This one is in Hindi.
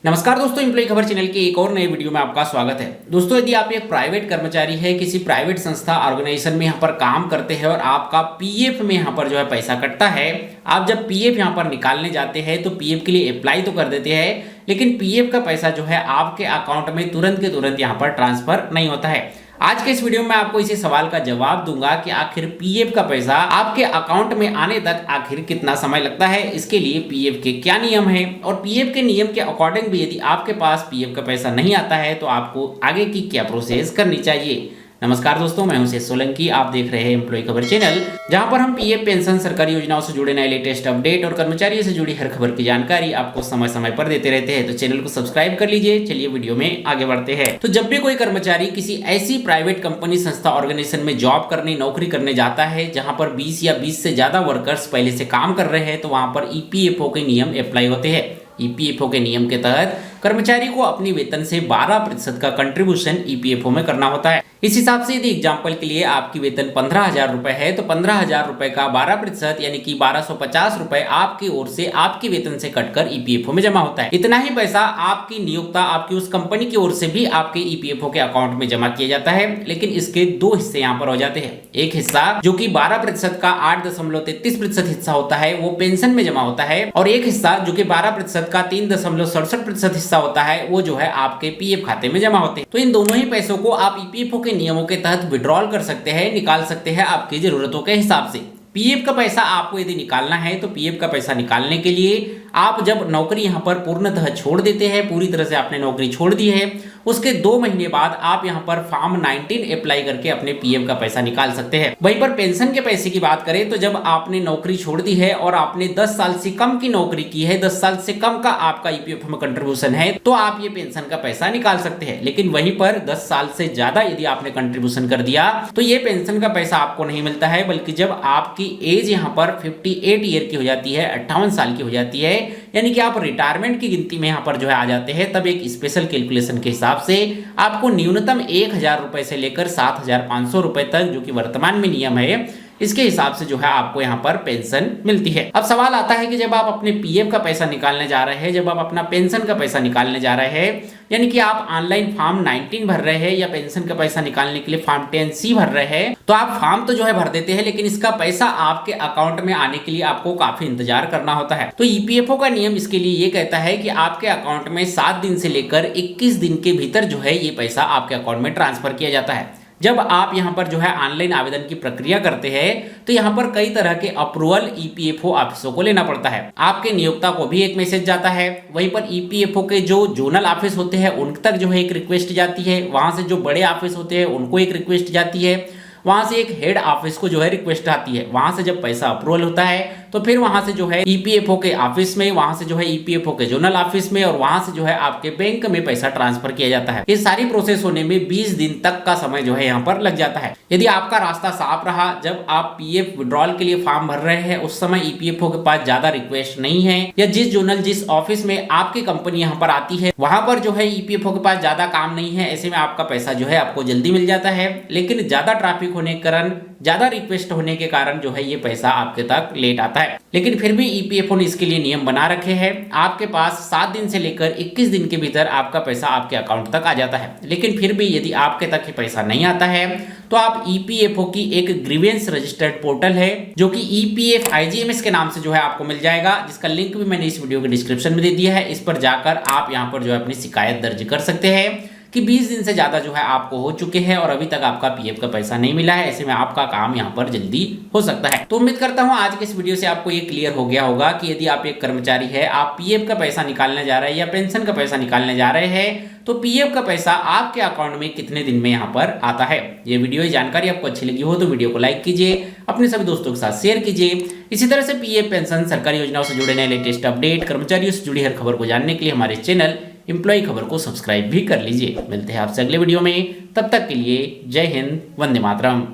नमस्कार दोस्तों, एम्प्लॉय खबर चैनल के एक और नए वीडियो में आपका स्वागत है। दोस्तों, यदि आप एक प्राइवेट कर्मचारी है, किसी प्राइवेट संस्था ऑर्गेनाइजेशन में यहाँ पर काम करते हैं और आपका पीएफ में यहाँ पर जो है पैसा कटता है, आप जब पीएफ यहाँ पर निकालने जाते हैं तो पीएफ के लिए अप्लाई तो कर देते हैं, लेकिन पीएफ का पैसा जो है आपके अकाउंट में तुरंत के तुरंत यहाँ पर ट्रांसफर नहीं होता है। आज के इस वीडियो में आपको इसी सवाल का जवाब दूंगा कि आखिर पीएफ का पैसा आपके अकाउंट में आने तक आखिर कितना समय लगता है, इसके लिए पीएफ के क्या नियम है और पीएफ के नियम के अकॉर्डिंग भी यदि आपके पास पीएफ का पैसा नहीं आता है तो आपको आगे की क्या प्रोसेस करनी चाहिए। नमस्कार दोस्तों, मैं हूं सोलंकी, आप देख रहे हैं एम्प्लॉय खबर चैनल, जहां पर हम पीएफ, पेंशन, सरकारी योजनाओं से जुड़े नए लेटेस्ट अपडेट और कर्मचारियों से जुड़ी हर खबर की जानकारी आपको समय समय पर देते रहते हैं। तो चैनल को सब्सक्राइब कर लीजिए। चलिए वीडियो में आगे बढ़ते हैं। तो जब भी कोई कर्मचारी किसी ऐसी प्राइवेट कंपनी, संस्था, ऑर्गेनाइजेशन में जॉब करने, नौकरी करने जाता है जहां पर 20 या 20 से ज्यादा वर्कर्स पहले से काम कर रहे हैं, तो वहां पर ईपीएफओ के नियम अप्लाई होते हैं। ईपीएफओ के नियम के तहत कर्मचारी को अपनी वेतन से 12% का कंट्रीब्यूशन ईपीएफओ में करना होता है। इस हिसाब से यदि एग्जाम्पल के लिए आपकी वेतन 15,000 रुपए है तो 15,000 रुपए का 12% यानी कि 1250 रुपए आपकी ओर से आपकी वेतन से कटकर ईपीएफओ में जमा होता है। इतना ही पैसा आपकी नियोक्ता, आपकी उस कंपनी की ओर से भी आपके ईपीएफओ के अकाउंट में जमा किया जाता है, लेकिन इसके दो हिस्से यहाँ पर हो जाते हैं। एक हिस्सा जो कि 12% का 8.33% हिस्सा होता है वो पेंशन में जमा होता है, और एक हिस्सा जो कि 12% का 3.67% हिस्सा होता है वो जो है आपके पीएफ खाते में जमा होते हैं। तो इन दोनों ही पैसों को आप ईपीएफओ के नियमों के तहत विड्रॉल कर सकते हैं, निकाल सकते हैं आपकी जरूरतों के हिसाब से। पीएफ का पैसा आपको यदि निकालना है तो पीएफ का पैसा निकालने के लिए आप जब नौकरी यहाँ पर पूर्णतः छोड़ देते हैं, पूरी तरह से आपने नौकरी छोड़ दी है, उसके 2 महीने बाद आप यहाँ पर फॉर्म 19 अप्लाई करके अपने पीएफ का पैसा निकाल सकते हैं। वहीं पर पेंशन के पैसे की बात करें तो जब आपने नौकरी छोड़ दी है और आपने 10 साल से कम की नौकरी की है, 10 साल से कम का आपका ईपीएफ में कंट्रीब्यूशन है, तो आप ये पेंशन का पैसा निकाल सकते हैं। लेकिन वहीं पर 10 साल से ज्यादा यदि आपने कंट्रीब्यूशन कर दिया तो ये पेंशन का पैसा आपको नहीं मिलता है, बल्कि जब आपकी एज यहाँ पर 58 ईयर की हो जाती है, 58 साल की हो जाती है, यानी कि आप रिटायरमेंट की गिनती में यहाँ पर जो है आ जाते हैं, तब एक स्पेशल कैलकुलेशन के हिसाब से आपको न्यूनतम 1,000 रुपए से लेकर 7,500 रुपए तक, जो कि वर्तमान में नियम है, इसके हिसाब से जो है आपको यहाँ पर पेंशन मिलती है। अब सवाल आता है कि जब आप अपने पीएफ का पैसा निकालने जा रहे हैं, जब आप अपना पेंशन का पैसा निकालने जा रहे हैं, यानी कि आप ऑनलाइन फॉर्म 19 भर रहे हैं या पेंशन का पैसा निकालने के लिए फॉर्म 10C भर रहे हैं, तो आप फॉर्म तो जो है भर देते हैं, लेकिन इसका पैसा आपके अकाउंट में आने के लिए आपको काफी इंतजार करना होता है। तो ईपीएफओ का नियम इसके लिए ये कहता है कि आपके अकाउंट में 7 दिन से लेकर 21 दिन के भीतर जो है ये पैसा आपके अकाउंट में ट्रांसफर किया जाता है। जब आप यहाँ पर जो है ऑनलाइन आवेदन की प्रक्रिया करते हैं तो यहाँ पर कई तरह के अप्रूवल ईपीएफओ ऑफिसों को लेना पड़ता है। आपके नियोक्ता को भी एक मैसेज जाता है, वहीं पर ईपीएफओ के जो जोनल ऑफिस होते हैं उन तक जो है एक रिक्वेस्ट जाती है, वहां से जो बड़े ऑफिस होते हैं उनको एक रिक्वेस्ट जाती है, वहां से एक हेड ऑफिस को जो है रिक्वेस्ट आती है, वहां से जब पैसा अप्रूवल होता है तो फिर वहां से जो है ईपीएफओ के ऑफिस में, वहां से जो है ईपीएफओ के जोनल ऑफिस में, और वहां से जो है आपके बैंक में पैसा ट्रांसफर किया जाता है। ये सारी प्रोसेस होने में 20 दिन तक का समय जो है यहाँ पर लग जाता है। यदि आपका रास्ता साफ रहा, जब आप पीएफ विड्रॉल के लिए फॉर्म भर रहे हैं उस समय ईपीएफओ के पास ज्यादा रिक्वेस्ट नहीं है, या जिस जोनल, जिस ऑफिस में आपकी कंपनी यहाँ पर आती है वहां पर जो है ईपीएफओ के पास ज्यादा काम नहीं है, ऐसे में आपका पैसा जो है आपको जल्दी मिल जाता है। लेकिन ज्यादा ट्रैफिक होने के कारण, ज्यादा रिक्वेस्ट होने के कारण जो है ये पैसा आपके तक लेट आता है। लेकिन फिर भी ईपीएफओ ने इसके लिए नियम बना रखे हैं, आपके पास 7 दिन से लेकर 21 दिन के भीतर आपका पैसा आपके अकाउंट तक आ जाता है। लेकिन फिर भी यदि आपके तक ये पैसा नहीं आता है तो आप ईपीएफओ की एक ग्रीवेंस रजिस्टर्ड पोर्टल है जो कि ईपीएफ आईजीएमएस के नाम से जो है आपको मिल जाएगा, जिसका लिंक भी मैंने इस वीडियो के डिस्क्रिप्शन में दे दिया है। इस पर जाकर आप यहाँ पर जो है अपनी शिकायत दर्ज कर सकते हैं कि 20 दिन से ज्यादा जो है आपको हो चुके हैं और अभी तक आपका पीएफ का पैसा नहीं मिला है, ऐसे में आपका काम यहाँ पर जल्दी हो सकता है। तो उम्मीद करता हूँ आज के इस वीडियो से आपको ये क्लियर हो गया होगा कि यदि आप एक कर्मचारी है, आप पीएफ का पैसा निकालने जा रहे हैं या पेंशन का पैसा निकालने जा रहे हैं, तो पीएफ का पैसा आपके अकाउंट में कितने दिन में यहाँ पर आता है। ये वीडियो, ये जानकारी आपको अच्छी लगी हो तो वीडियो को लाइक कीजिए, अपने सभी दोस्तों के साथ शेयर कीजिए। इसी तरह से पीएफ, पेंशन, सरकारी योजनाओं से जुड़े नए लेटेस्ट अपडेट, कर्मचारियों से जुड़ी हर खबर को जानने के लिए हमारे चैनल एम्प्लॉय खबर को सब्सक्राइब भी कर लीजिए। मिलते हैं आपसे अगले वीडियो में, तब तक के लिए जय हिंद, वंदे मातरम।